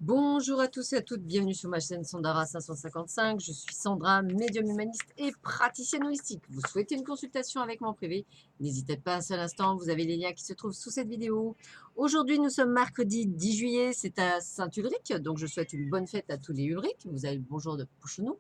Bonjour à tous et à toutes, bienvenue sur ma chaîne Sandara 555. Je suis Sandra, médium humaniste et praticienne holistique. Vous souhaitez une consultation avec mon privé? N'hésitez pas un seul instant, vous avez les liens qui se trouvent sous cette vidéo. Aujourd'hui, nous sommes mercredi 10 juillet, c'est à Saint-Ulrich, donc je souhaite une bonne fête à tous les Ulrich. Vous avez le bonjour de Pouchenou.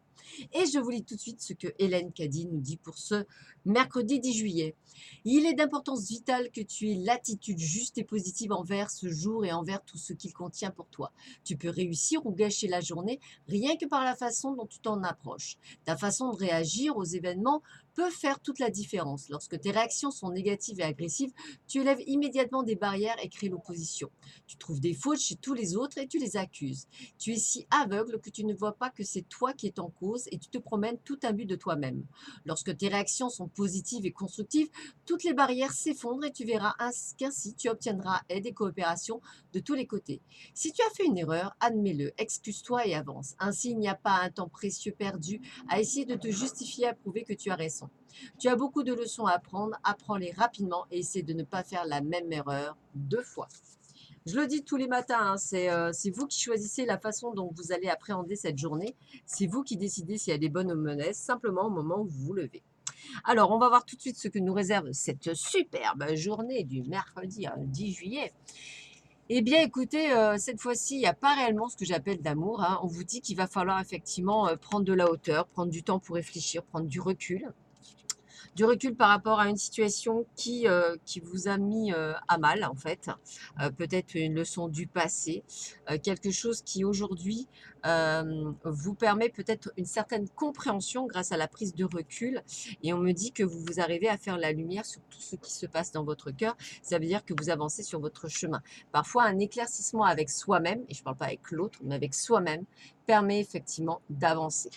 Et je vous lis tout de suite ce que Hélène Caddy nous dit pour ce mercredi 10 juillet. Il est d'importance vitale que tu aies l'attitude juste et positive envers ce jour et envers tout ce qu'il contient pour toi. Tu peux réussir ou gâcher la journée rien que par la façon dont tu t'en approches. Ta façon de réagir aux événements peut faire toute la différence. Lorsque tes réactions sont négatives et agressives, tu élèves immédiatement des barrières et crées l'opposition. Tu trouves des fautes chez tous les autres et tu les accuses. Tu es si aveugle que tu ne vois pas que c'est toi qui es en cause et tu te promènes tout imbu de toi-même. Lorsque tes réactions sont positives et constructives, toutes les barrières s'effondrent et tu verras qu'ainsi tu obtiendras aide et coopération de tous les côtés. Si tu as fait une erreur, admets-le, excuse-toi et avance. Ainsi, il n'y a pas un temps précieux perdu à essayer de te justifier à prouver que tu as raison. Tu as beaucoup de leçons à apprendre, apprends-les rapidement et essaie de ne pas faire la même erreur deux fois. Je le dis tous les matins, hein, c'est vous qui choisissez la façon dont vous allez appréhender cette journée. C'est vous qui décidez si elle est bonne ou mauvaise, simplement au moment où vous vous levez. Alors, on va voir tout de suite ce que nous réserve cette superbe journée du mercredi 10 juillet. Eh bien, écoutez, cette fois-ci, il n'y a pas réellement ce que j'appelle d'amour, hein. On vous dit qu'il va falloir effectivement, prendre de la hauteur, prendre du temps pour réfléchir, prendre du recul. Du recul par rapport à une situation qui vous a mis, à mal en fait. Peut-être une leçon du passé, quelque chose qui aujourd'hui, vous permet peut-être une certaine compréhension grâce à la prise de recul et on me dit que vous arrivez à faire la lumière sur tout ce qui se passe dans votre cœur. Ça veut dire que vous avancez sur votre chemin. Parfois un éclaircissement avec soi-même, et je ne parle pas avec l'autre, mais avec soi-même, permet effectivement d'avancer.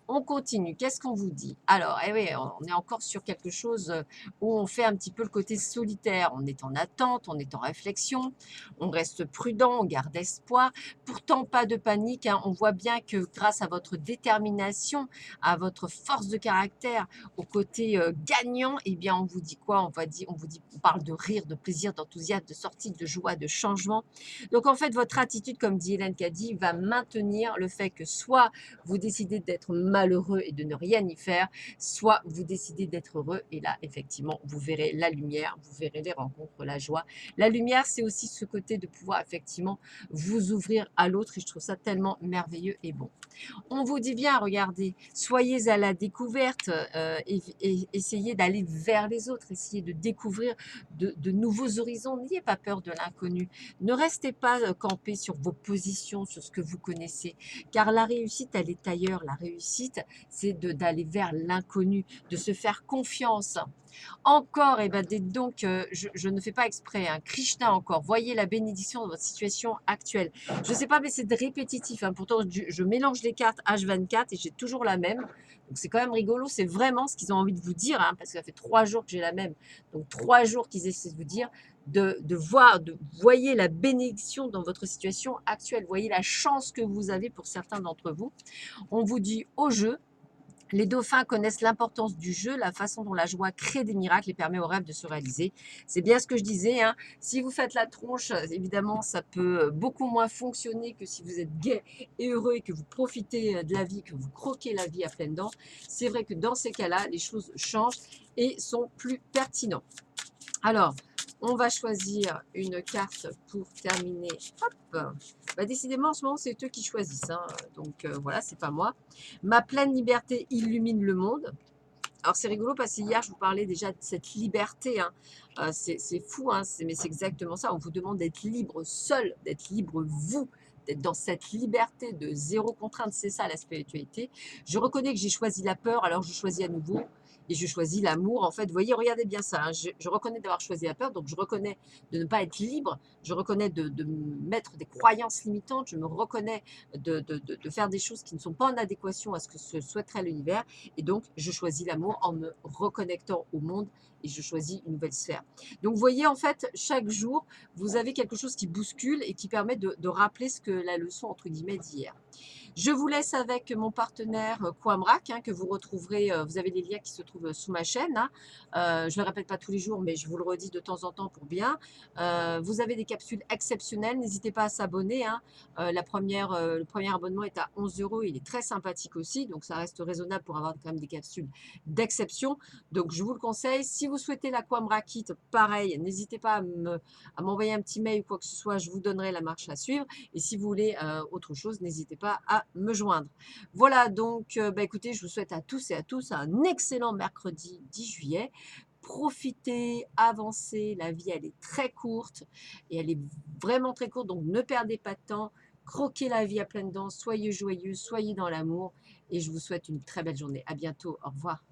On continue. Qu'est-ce qu'on vous dit? Alors, eh oui, on est encore sur quelque chose où on fait un petit peu le côté solitaire. On est en attente, on est en réflexion, on reste prudent, on garde espoir. Pourtant, pas de panique, hein. On voit bien que grâce à votre détermination, à votre force de caractère, au côté gagnant, eh bien, on vous dit quoi? On parle de rire, de plaisir, d'enthousiasme, de sortie, de joie, de changement. Donc, en fait, votre attitude, comme dit Hélène Caddy, va maintenir le fait que soit vous décidez d'être malheureux et de ne rien y faire, soit vous décidez d'être heureux et là, effectivement, vous verrez la lumière, vous verrez les rencontres, la joie. La lumière, c'est aussi ce côté de pouvoir effectivement vous ouvrir à l'autre et je trouve ça tellement merveilleux et bon. On vous dit bien, regardez, soyez à la découverte, et essayez d'aller vers les autres, essayez de découvrir de nouveaux horizons. N'ayez pas peur de l'inconnu. Ne restez pas campé sur vos positions, sur ce que vous connaissez, car la réussite, elle est ailleurs. La réussite, c'est d'aller vers l'inconnu, de se faire confiance. Encore, eh ben, dites donc, je ne fais pas exprès, hein, Krishna encore, voyez la bénédiction de votre situation actuelle. Je ne sais pas, mais c'est répétitif, hein, pourtant je mélange les cartes H24 et j'ai toujours la même. Donc c'est quand même rigolo, c'est vraiment ce qu'ils ont envie de vous dire, hein, parce que ça fait 3 jours que j'ai la même. Donc 3 jours qu'ils essaient de vous dire, voyez la bénédiction dans votre situation actuelle, voyez la chance que vous avez pour certains d'entre vous. On vous dit au jeu. Les dauphins connaissent l'importance du jeu, la façon dont la joie crée des miracles et permet aux rêves de se réaliser. C'est bien ce que je disais, hein. Si vous faites la tronche, évidemment, ça peut beaucoup moins fonctionner que si vous êtes gai et heureux et que vous profitez de la vie, que vous croquez la vie à pleines dents. C'est vrai que dans ces cas-là, les choses changent et sont plus pertinentes. Alors, on va choisir une carte pour terminer. Hop. Bah, décidément, en ce moment, c'est eux qui choisissent, hein. Donc voilà, c'est pas moi. Ma pleine liberté illumine le monde. Alors c'est rigolo parce qu'hier, je vous parlais déjà de cette liberté, hein. C'est fou, hein, mais c'est exactement ça. On vous demande d'être libre seul, d'être libre vous, d'être dans cette liberté de zéro contrainte. C'est ça la spiritualité. Je reconnais que j'ai choisi la peur, alors je choisis à nouveau. Et je choisis l'amour. En fait, vous voyez, regardez bien ça, hein. Je reconnais d'avoir choisi la peur, donc je reconnais de ne pas être libre. Je reconnais de mettre des croyances limitantes. Je me reconnais de faire des choses qui ne sont pas en adéquation à ce que se souhaiterait l'univers. Et donc, je choisis l'amour en me reconnectant au monde et je choisis une nouvelle sphère. Donc, vous voyez, en fait, chaque jour, vous avez quelque chose qui bouscule et qui permet de rappeler ce que la leçon, entre guillemets, d'hier. Je vous laisse avec mon partenaire Coimbrac, que vous retrouverez, vous avez les liens qui se trouvent sous ma chaîne, hein. Je ne le répète pas tous les jours, mais je vous le redis de temps en temps pour bien. Vous avez des capsules exceptionnelles, n'hésitez pas à s'abonner, hein. Le premier abonnement est à 11 euros, il est très sympathique aussi, donc ça reste raisonnable pour avoir quand même des capsules d'exception. Donc je vous le conseille. Si vous souhaitez la Coimbrac Kit, pareil, n'hésitez pas à m'envoyer un petit mail ou quoi que ce soit, je vous donnerai la marche à suivre. Et si vous voulez autre chose, n'hésitez pas à me joindre. Voilà, donc écoutez, je vous souhaite à tous et à tous un excellent mercredi 10 juillet. Profitez, avancez, la vie elle est très courte et elle est vraiment très courte, donc ne perdez pas de temps, croquez la vie à pleines dents, soyez joyeux, soyez dans l'amour et je vous souhaite une très belle journée. À bientôt, au revoir.